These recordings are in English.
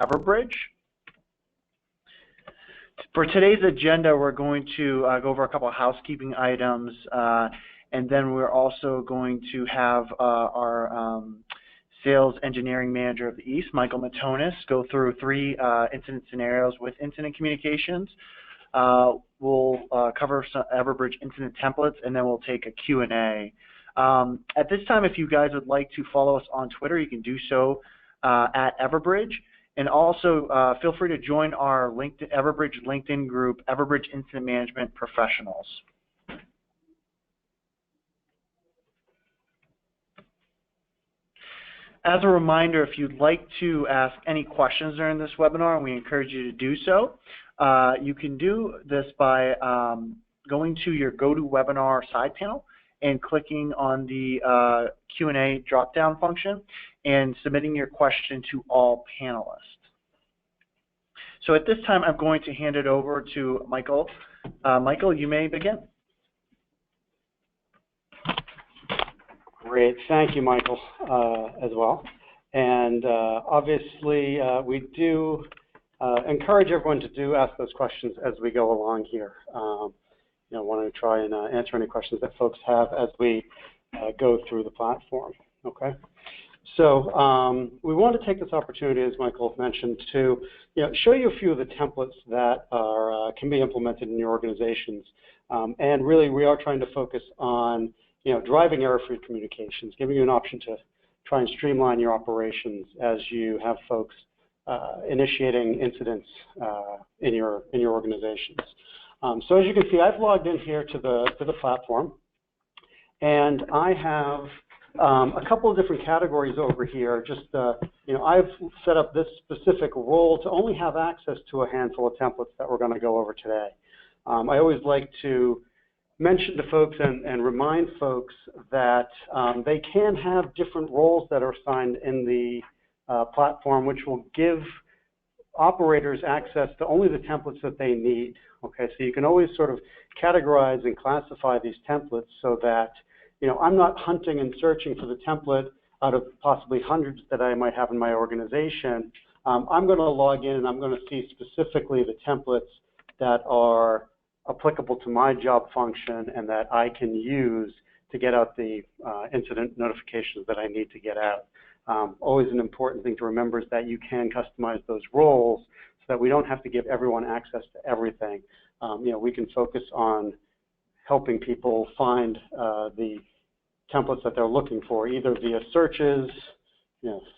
Everbridge. For today's agenda, we're going to go over a couple of housekeeping items, and then we're also going to have our Sales Engineering Manager of the East, Michael Matonis, go through 3 incident scenarios with incident communications. We'll cover some Everbridge incident templates, and then we'll take a Q&A. At this time, if you guys would like to follow us on Twitter, you can do so at Everbridge. And also, feel free to join our Everbridge LinkedIn group, Everbridge Incident Management Professionals. As a reminder, if you'd like to ask any questions during this webinar, and we encourage you to do so, you can do this by going to your GoToWebinar side panel and clicking on the Q&A drop-down function and submitting your question to all panelists. So at this time, I'm going to hand it over to Michael. Michael, you may begin. Great, thank you, Michael, as well. And obviously, we do encourage everyone to ask those questions as we go along here. Want to try and answer any questions that folks have as we go through the platform. Okay. So we want to take this opportunity, as Michael mentioned, to show you a few of the templates that can be implemented in your organizations. And really, we are trying to focus on driving error-free communications, giving you an option to try and streamline your operations as you have folks initiating incidents in your organizations. So as you can see, I've logged in here to the platform, and I have a couple of different categories over here. Just I've set up this specific role to only have access to a handful of templates that we're going to go over today. I always like to mention to folks and remind folks that they can have different roles that are assigned in the platform, which will give operators access to only the templates that they need. Okay, so you can always sort of categorize and classify these templates so that I'm not hunting and searching for the template out of possibly hundreds that I might have in my organization. I'm going to log in and I'm going to see specifically the templates that are applicable to my job function and that I can use to get out the incident notifications that I need to get out. Always an important thing to remember is that you can customize those roles so that we don't have to give everyone access to everything. We can focus on helping people find the templates that they're looking for, either via searches,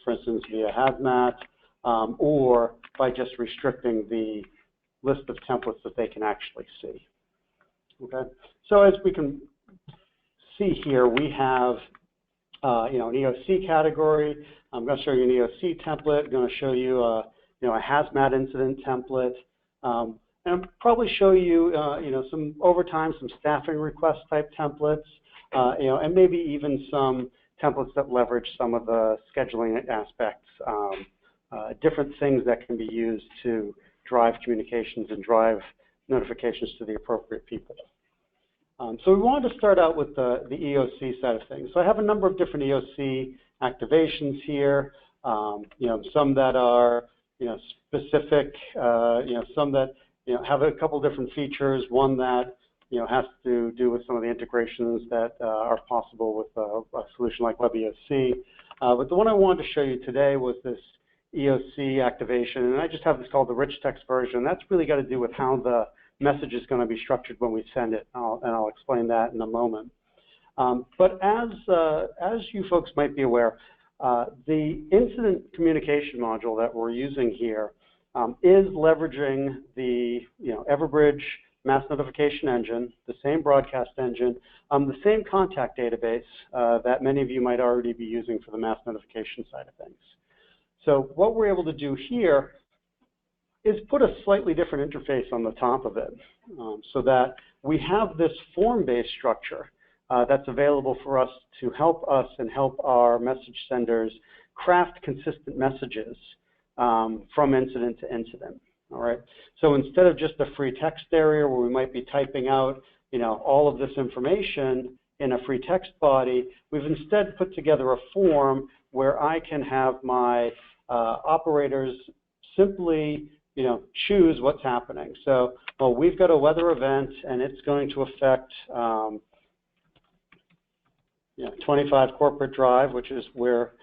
for instance, via hazmat, or by just restricting the list of templates that they can actually see. Okay, so as we can see here, we have an EOC category. I'm going to show you an EOC template. I'm going to show you a hazmat incident template, and I'll probably show you some overtime, some staffing request type templates, and maybe even some templates that leverage some of the scheduling aspects, different things that can be used to drive communications and drive notifications to the appropriate people. So we wanted to start out with the EOC side of things. So I have a number of different EOC activations here. Some that are specific. Some that have a couple different features. One that has to do with some of the integrations that are possible with a solution like WebEOC. But the one I wanted to show you today was this EOC activation, and I just have this called the rich text version. That's really got to do with how the message is going to be structured when we send it, and I'll explain that in a moment. But as you folks might be aware, the incident communication module that we're using here is leveraging the Everbridge mass notification engine, the same broadcast engine, the same contact database that many of you might already be using for the mass notification side of things. So what we're able to do here is put a slightly different interface on the top of it so that we have this form-based structure that's available for us to help us and help our message senders craft consistent messages from incident to incident. All right. So instead of just a free text area where we might be typing out, all of this information in a free text body, we've instead put together a form where I can have my operators simply, choose what's happening. So, well, we've got a weather event, and it's going to affect 25 Corporate Drive, which is where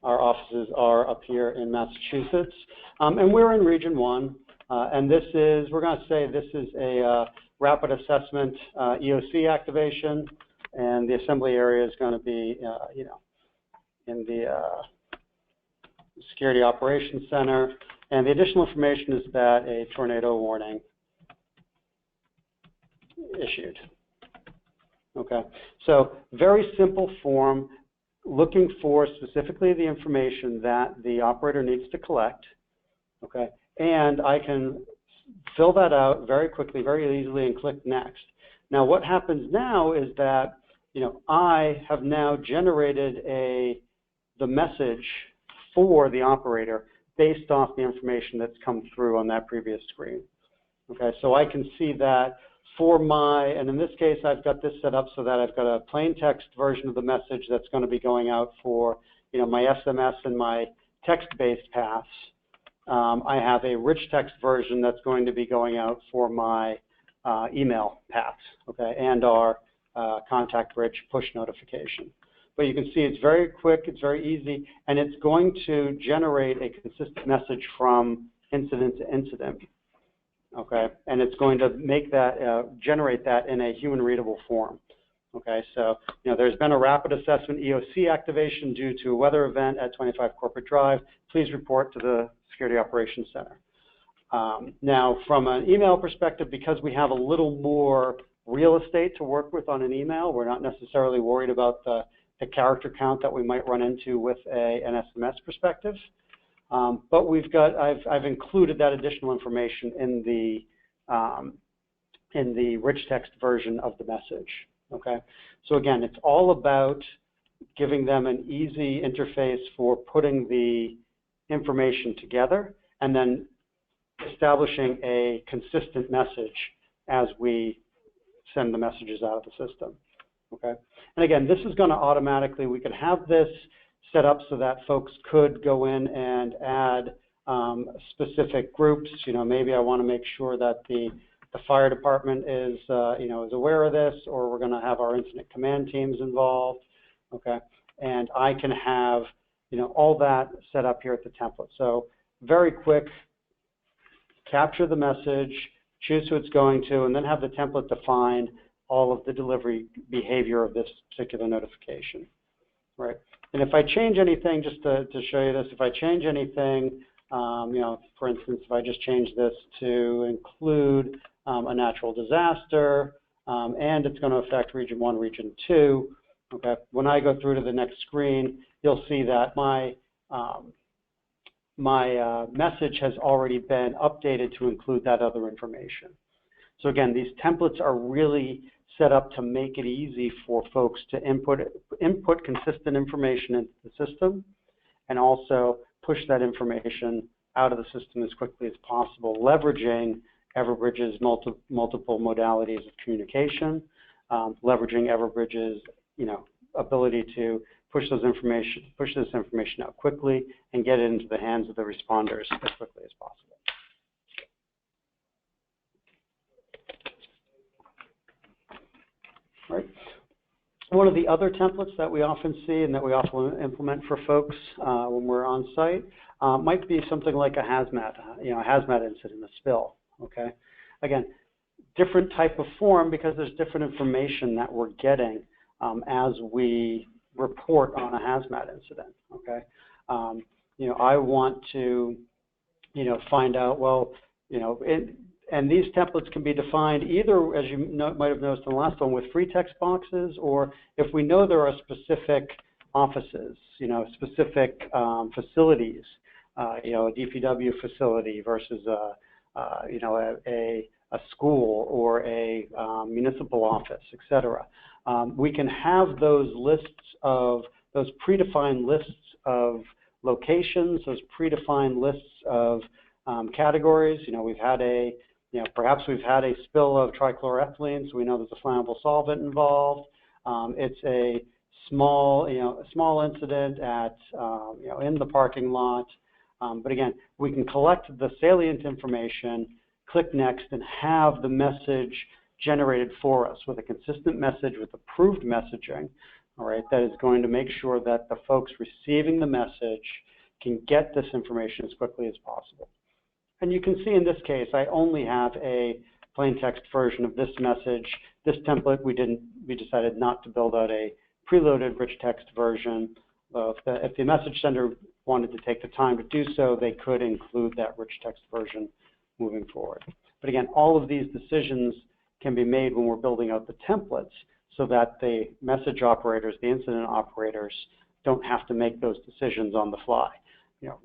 our offices are up here in Massachusetts. And we're in Region 1. And this is, we're going to say this is a rapid assessment EOC activation. And the assembly area is going to be, in the Security Operations Center. And the additional information is that a tornado warning issued. Okay, so very simple form, looking for specifically the information that the operator needs to collect. Okay, and I can fill that out very quickly, very easily, and click next. Now, what happens now is that I have now generated the message for the operator based off the information that's come through on that previous screen. Okay, so I can see that for and in this case, I've got this set up so that I've got a plain text version of the message that's going to be going out for, my SMS and my text-based paths. I have a rich text version that's going to be going out for my email paths, okay, and our contact-rich push notification. But you can see it's very quick, it's very easy, and it's going to generate a consistent message from incident to incident, okay? And it's going to make that, generate that in a human-readable form, okay? So, there's been a rapid assessment EOC activation due to a weather event at 25 Corporate Drive. Please report to the Security Operations Center. Now, from an email perspective, because we have a little more real estate to work with on an email, we're not necessarily worried about the character count that we might run into with an SMS perspective. But I've included that additional information in the rich text version of the message, okay? So again, it's all about giving them an easy interface for putting the information together and then establishing a consistent message as we send the messages out of the system, okay? And again, this is going to automatically, we could have this set up so that folks could go in and add specific groups. Maybe I want to make sure that the fire department is, is aware of this, or we're going to have our incident command teams involved, okay? And I can have, all that set up here at the template. So very quick, capture the message, choose who it's going to, and then have the template define all of the delivery behavior of this particular notification, right? And if I change anything, just to show you this, if I change anything, for instance, if I just change this to include a natural disaster, and it's going to affect Region 1, Region 2, okay, when I go through to the next screen, you'll see that my message has already been updated to include that other information. So again, these templates are really set up to make it easy for folks to input consistent information into the system and also push that information out of the system as quickly as possible, leveraging Everbridge's multiple modalities of communication, leveraging Everbridge's ability to push this information out quickly and get it into the hands of the responders as quickly as possible. Right. One of the other templates that we often see and that we often implement for folks when we're on site might be something like a hazmat, a hazmat incident, a spill. Okay. Again, different type of form because there's different information that we're getting as we report on a hazmat incident. Okay. I want to, find out, well, and these templates can be defined either, as you might have noticed in the last one, with free text boxes, or if we know there are specific offices, specific facilities, a DPW facility versus a school or a municipal office, et cetera. We can have those predefined lists of locations, those predefined lists of categories. We've had perhaps we've had a spill of trichloroethylene, so we know there's a flammable solvent involved. It's a small incident at, in the parking lot. But again, we can collect the salient information, click next, and have the message generated for us with a consistent message with approved messaging, all right, that is going to make sure that the folks receiving the message can get this information as quickly as possible. And you can see in this case, I only have a plain text version of this message. This template, we decided not to build out a preloaded rich text version. If the message sender wanted to take the time to do so, they could include that rich text version moving forward. But again, all of these decisions can be made when we're building out the templates so that the message operators, the incident operators, don't have to make those decisions on the fly.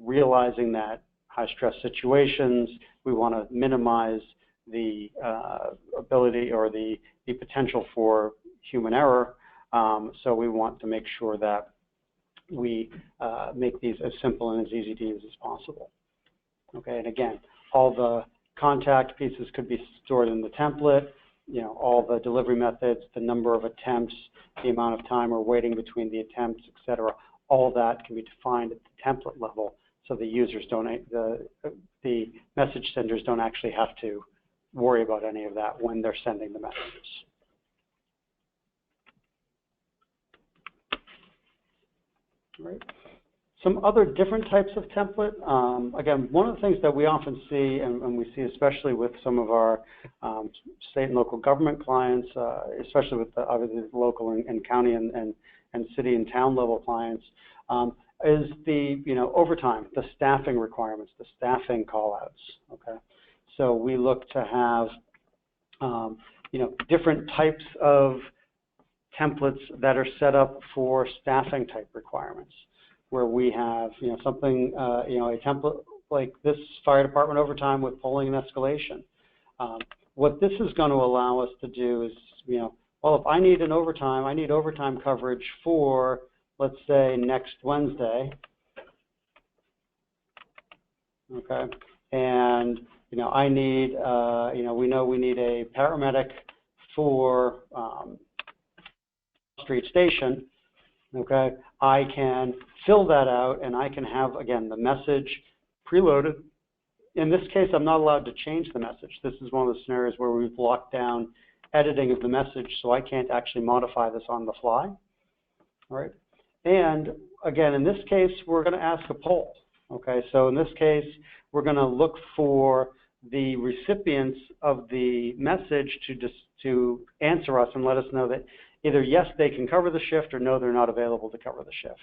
Realizing that high stress situations, we want to minimize the ability or the potential for human error. So we want to make sure that we make these as simple and as easy to use as possible. Okay, and again, all the contact pieces could be stored in the template. All the delivery methods, the number of attempts, the amount of time we're waiting between the attempts, etc. All that can be defined at the template level, so the users don't, the message senders don't actually have to worry about any of that when they're sending the messages. All right. Some other different types of template. Again, one of the things that we often see, and we see especially with some of our state and local government clients, especially with obviously the local and county and city and town level clients, is the overtime, the staffing requirements, the staffing call-outs. Okay, so we look to have different types of templates that are set up for staffing type requirements, where we have something a template like this fire department overtime with polling and escalation. What this is going to allow us to do is well, if I need overtime coverage for, let's say, next Wednesday, okay, and I need we know we need a paramedic for Street Station. Okay, I can fill that out and I can have, again, the message preloaded. In this case, I'm not allowed to change the message. This is one of the scenarios where we've locked down editing of the message, so I can't actually modify this on the fly. All right, and again, in this case, we're going to ask a poll. Okay, so in this case, we're going to look for the recipients of the message to answer us and let us know that either yes, they can cover the shift, or no, they're not available to cover the shift.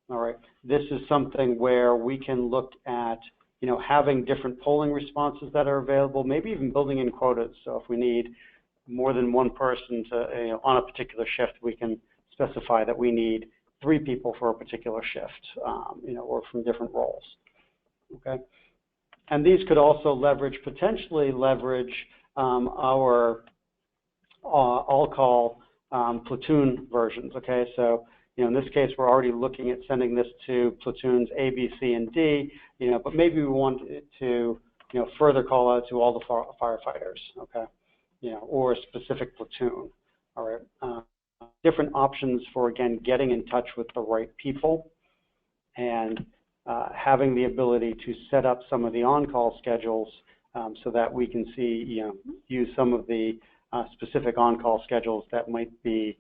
All right, this is something where we can look at having different polling responses that are available, maybe even building in quotas. So if we need more than one person to on a particular shift, we can specify that we need 3 people for a particular shift, or from different roles. Okay, and these could also potentially leverage our all-call platoon versions. Okay, so in this case, we're already looking at sending this to platoons A, B, C, and D. But maybe we want it to further call out to all the firefighters. Okay, or a specific platoon. All right, different options for, again, getting in touch with the right people, and having the ability to set up some of the on-call schedules so that we can see, use some of the specific on-call schedules that might be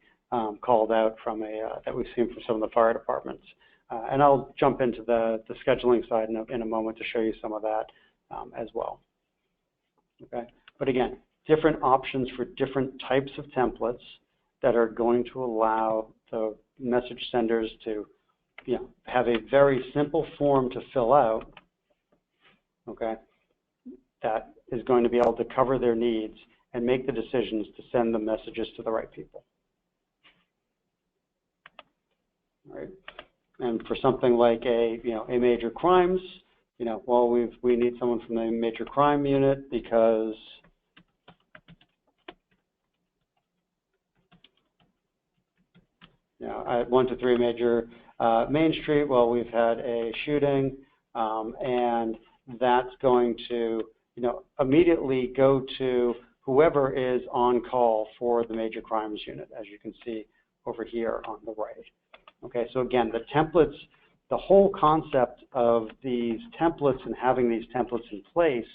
called out from that we've seen from some of the fire departments. And I'll jump into the scheduling side in a moment to show you some of that as well. Okay, but again, different options for different types of templates that are going to allow the message senders to have a very simple form to fill out, okay, that is going to be able to cover their needs and make the decisions to send the messages to the right people. All right, and for something like a major crimes, well, we need someone from the major crime unit because at 123 Major Main Street, well, we've had a shooting, and that's going to immediately go to whoever is on call for the major crimes unit, as you can see over here on the right. Okay, so again, the templates the whole concept of these templates and having these templates in place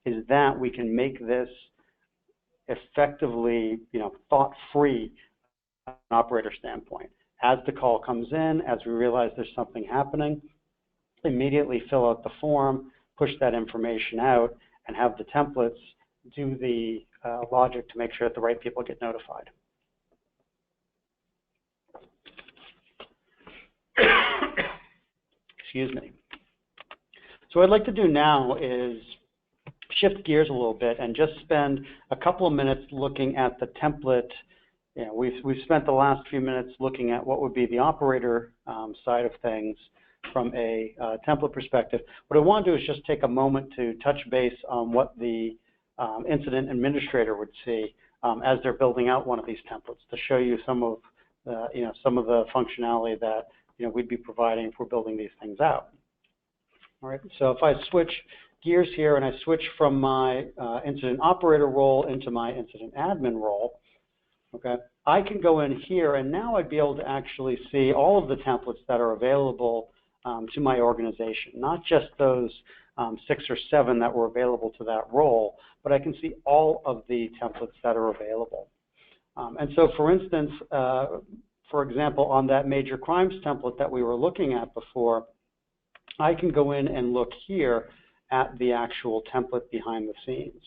is that we can make this effectively, thought-free from an operator standpoint. As the call comes in, as we realize there's something happening, immediately fill out the form, push that information out, and have the templates do the logic to make sure that the right people get notified. Excuse me. So what I'd like to do now is shift gears a little bit and just spend a couple of minutes looking at the template. We've spent the last few minutes looking at what would be the operator side of things from a template perspective. What I want to do is just take a moment to touch base on what the incident administrator would see as they're building out one of these templates, to show you some of the functionality that we'd be providing if we're building these things out. All right. So if I switch gears here and I switch from my incident operator role into my incident admin role, okay, I can go in here and now I'd be able to actually see all of the templates that are available to my organization, not just those 6 or 7 that were available to that role, but I can see all of the templates that are available. And so, for instance, for example, on that major crimes template that we were looking at before, I can go in and look here at the actual template behind the scenes.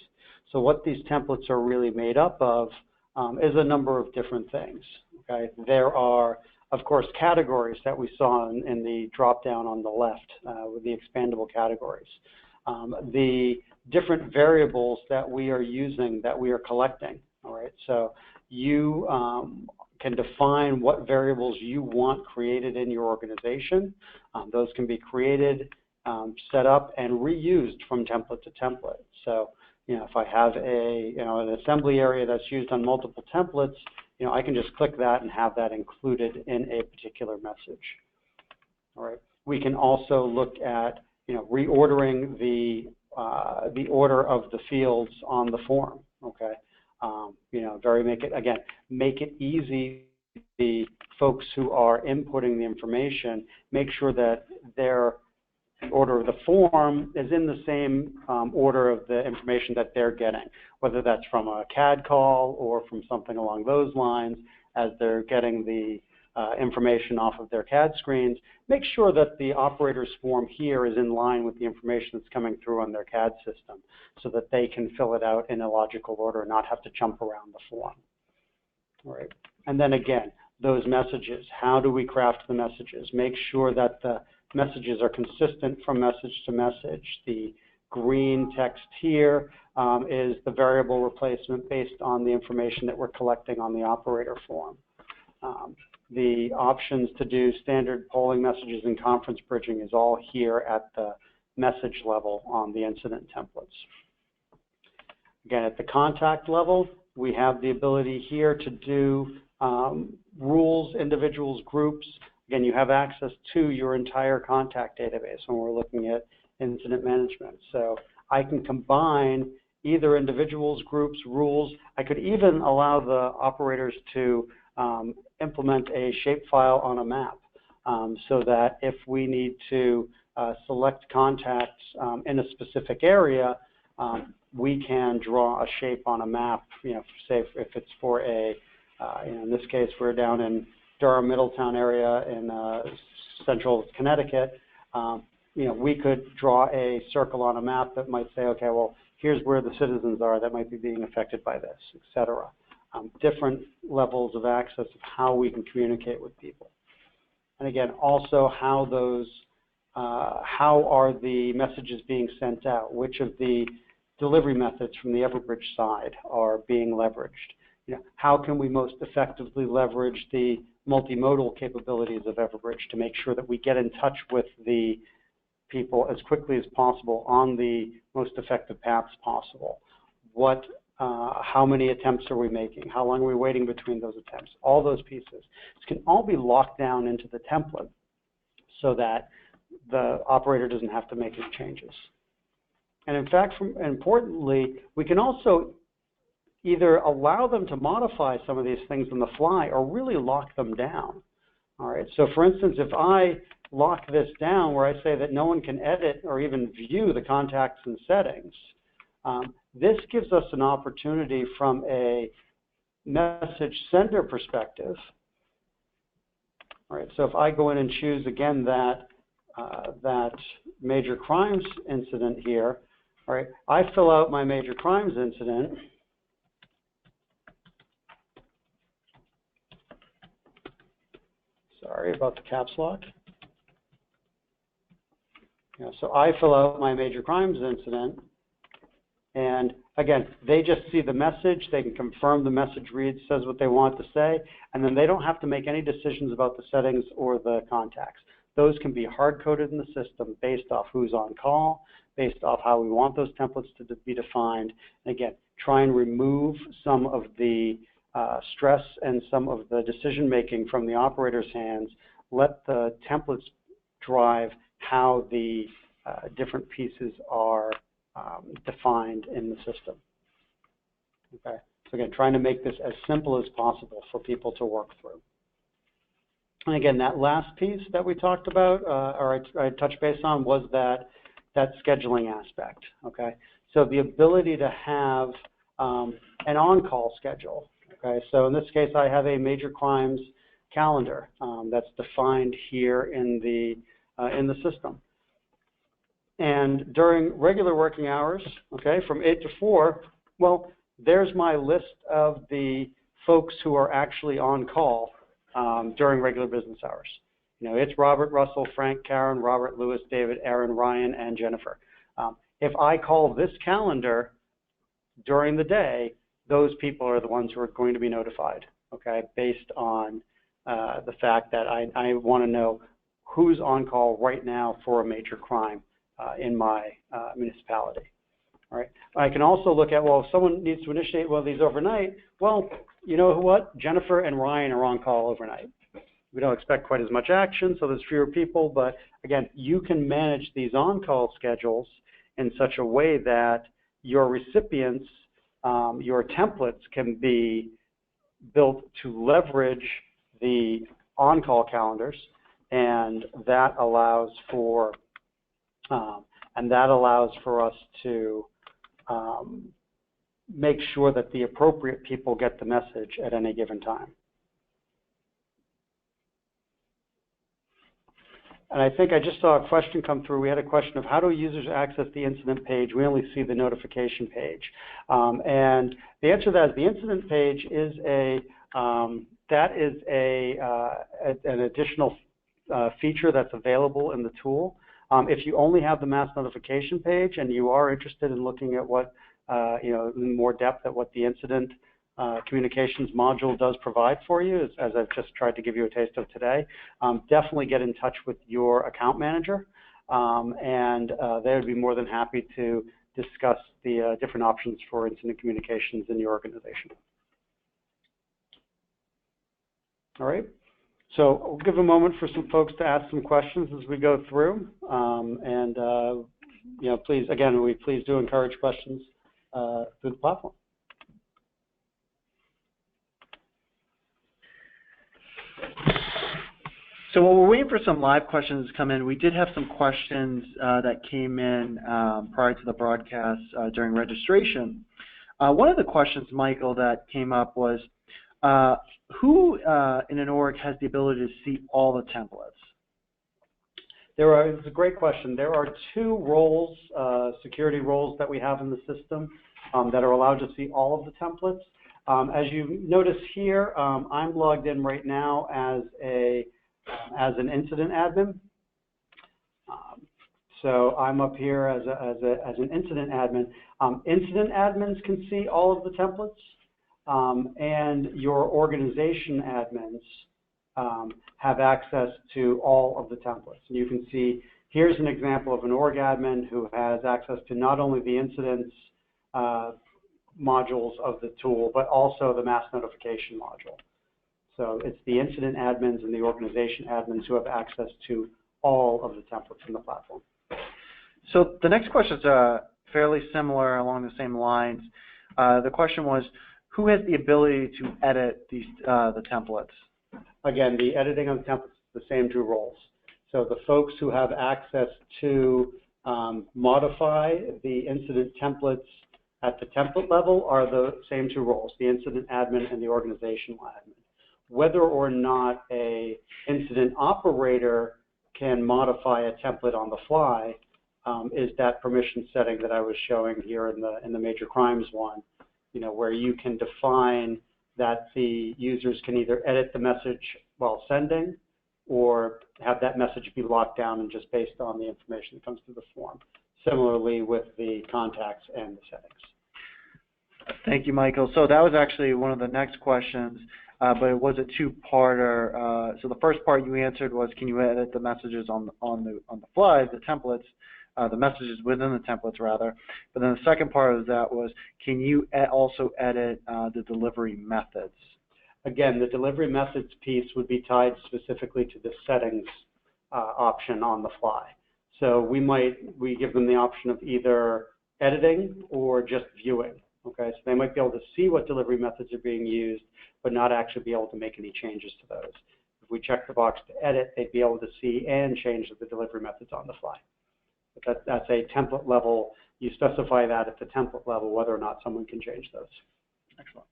So what these templates are really made up of is a number of different things. Okay, there are, of course, categories that we saw in the drop-down on the left with the expandable categories. The different variables that we are using, that we are collecting. All right, so you can define what variables you want created in your organization. Those can be created, set up, and reused from template to template. So, if I have an assembly area that's used on multiple templates, I can just click that and have that included in a particular message. All right. We can also look at, reordering the order of the fields on the form. Okay. Make it easy for the folks who are inputting the information, make sure that their order of the form is in the same order of the information that they're getting, whether that's from a CAD call or from something along those lines as they're getting the information off of their CAD screens. Make sure that the operator's form here is in line with the information that's coming through on their CAD system so that they can fill it out in a logical order and not have to jump around the form. All right. And then again, those messages, how do we craft the messages? Make sure that the messages are consistent from message to message. The green text here is the variable replacement based on the information that we're collecting on the operator form. The options to do standard polling messages and conference bridging is all here at the message level on the incident templates. Again, at the contact level, we have the ability here to do rules, individuals, groups. Again, you have access to your entire contact database when we're looking at incident management. So I can combine either individuals, groups, rules. I could even allow the operators to implement a shapefile on a map so that if we need to select contacts in a specific area, we can draw a shape on a map, say if it's for a, in this case, we're down in Durham, Middletown area in central Connecticut. We could draw a circle on a map that might say, okay, well, here's where the citizens are that might be being affected by this, et cetera. Different levels of access of how we can communicate with people. And again, also how those, how are the messages being sent out? Which of the delivery methods from the Everbridge side are being leveraged? How can we most effectively leverage the multimodal capabilities of Everbridge to make sure that we get in touch with the people as quickly as possible on the most effective paths possible? How many attempts are we making? How long are we waiting between those attempts? All those pieces. This can all be locked down into the template so that the operator doesn't have to make any changes. And in fact, importantly, we can also either allow them to modify some of these things on the fly or really lock them down. All right. So for instance, if I lock this down where I say that no one can edit or even view the contacts and settings, this gives us an opportunity from a message sender perspective. All right, so if I go in and choose again that major crimes incident here, all right, I fill out my major crimes incident. Sorry about the caps lock. Yeah, so I fill out my major crimes incident, and again, they just see the message. They can confirm the message reads, says what they want to say, and then they don't have to make any decisions about the settings or the contacts. Those can be hard-coded in the system based off who's on call, based off how we want those templates to be defined. And again, try and remove some of the stress and some of the decision-making from the operator's hands. Let the templates drive how the different pieces are defined in the system. Okay, so again, trying to make this as simple as possible for people to work through. And again, that last piece that we talked about, or I touched base on, was that scheduling aspect. Okay, so the ability to have an on-call schedule. Okay, so in this case, I have a major crimes calendar that's defined here in the system. And during regular working hours, okay, from 8 to 4, well, there's my list of the folks who are actually on call during regular business hours. You know, it's Robert, Russell, Frank, Karen, Robert, Lewis, David, Aaron, Ryan, and Jennifer. If I call this calendar during the day, those people are the ones who are going to be notified, okay, based on the fact that I want to know who's on call right now for a major crime in my municipality. All right. I can also look at, well, if someone needs to initiate one of these overnight, well, you know what? Jennifer and Ryan are on call overnight. We don't expect quite as much action, so there's fewer people, but again, you can manage these on-call schedules in such a way that your recipients, your templates can be built to leverage the on-call calendars, and that allows for us to make sure that the appropriate people get the message at any given time. And I think I just saw a question come through. We had a question of how do users access the incident page? We only see the notification page. And the answer to that is the incident page is an additional feature that's available in the tool. If you only have the mass notification page and you are interested in looking at what, in more depth at what the incident communications module does provide for you, as I've just tried to give you a taste of today, definitely get in touch with your account manager, and they would be more than happy to discuss the different options for incident communications in your organization. All right. So we'll give a moment for some folks to ask some questions as we go through, please, again, we please do encourage questions through the platform. So while we're waiting for some live questions to come in, we did have some questions that came in prior to the broadcast during registration. One of the questions, Michael, that came up was, who in an org has the ability to see all the templates? It's a great question. There are two roles, security roles that we have in the system that are allowed to see all of the templates. As you notice here, I'm logged in right now as an incident admin. So I'm up here as an incident admin. Incident admins can see all of the templates. And your organization admins have access to all of the templates. And you can see here's an example of an org admin who has access to not only the incidents modules of the tool, but also the mass notification module. So it's the incident admins and the organization admins who have access to all of the templates in the platform. So the next question is fairly similar along the same lines. The question was, who has the ability to edit these the templates? Again, the editing of the templates is the same two roles. So the folks who have access to modify the incident templates at the template level are the same two roles, the incident admin and the organizational admin. Whether or not a incident operator can modify a template on the fly is that permission setting that I was showing here in the major crimes one, where you can define that the users can either edit the message while sending or have that message be locked down and just based on the information that comes through the form. Similarly with the contacts and the settings. Thank you, Michael. So that was actually one of the next questions, but it was a two-parter. So the first part you answered was, can you edit the messages on the fly, the templates, the messages within the templates rather. But then the second part of that was, can you also edit the delivery methods? Again, the delivery methods piece would be tied specifically to the settings option on the fly. So we give them the option of either editing or just viewing. Okay, so they might be able to see what delivery methods are being used, but not actually be able to make any changes to those. If we check the box to edit, they'd be able to see and change the delivery methods on the fly. But that's a template level. You specify that at the template level, whether or not someone can change those. Excellent.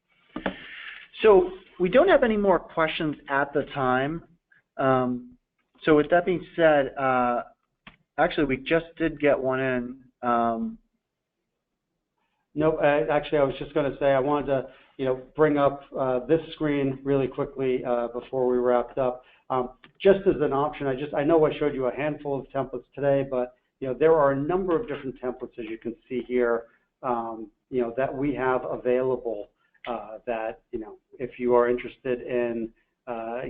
So we don't have any more questions at the time. So with that being said, actually we just did get one in. No, actually, I was just going to say I wanted to, bring up this screen really quickly before we wrapped up. Just as an option, I know I showed you a handful of templates today, but there are a number of different templates, as you can see here, that we have available. That if you are interested in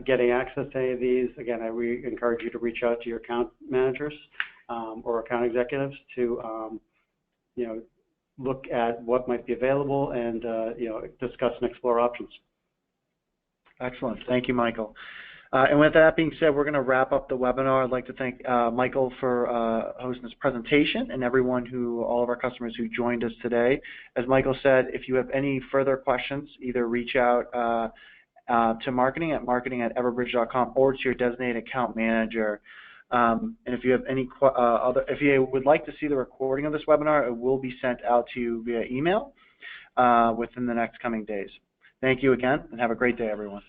getting access to any of these, again, I encourage you to reach out to your account managers or account executives to look at what might be available and discuss and explore options. Excellent. Thank you, Michael. And with that being said, we're going to wrap up the webinar. I'd like to thank Michael for hosting this presentation and all of our customers who joined us today. As Michael said, if you have any further questions, either reach out to marketing@everbridge.com or to your designated account manager. And if you have any if you would like to see the recording of this webinar, it will be sent out to you via email within the next coming days. Thank you again, and have a great day, everyone.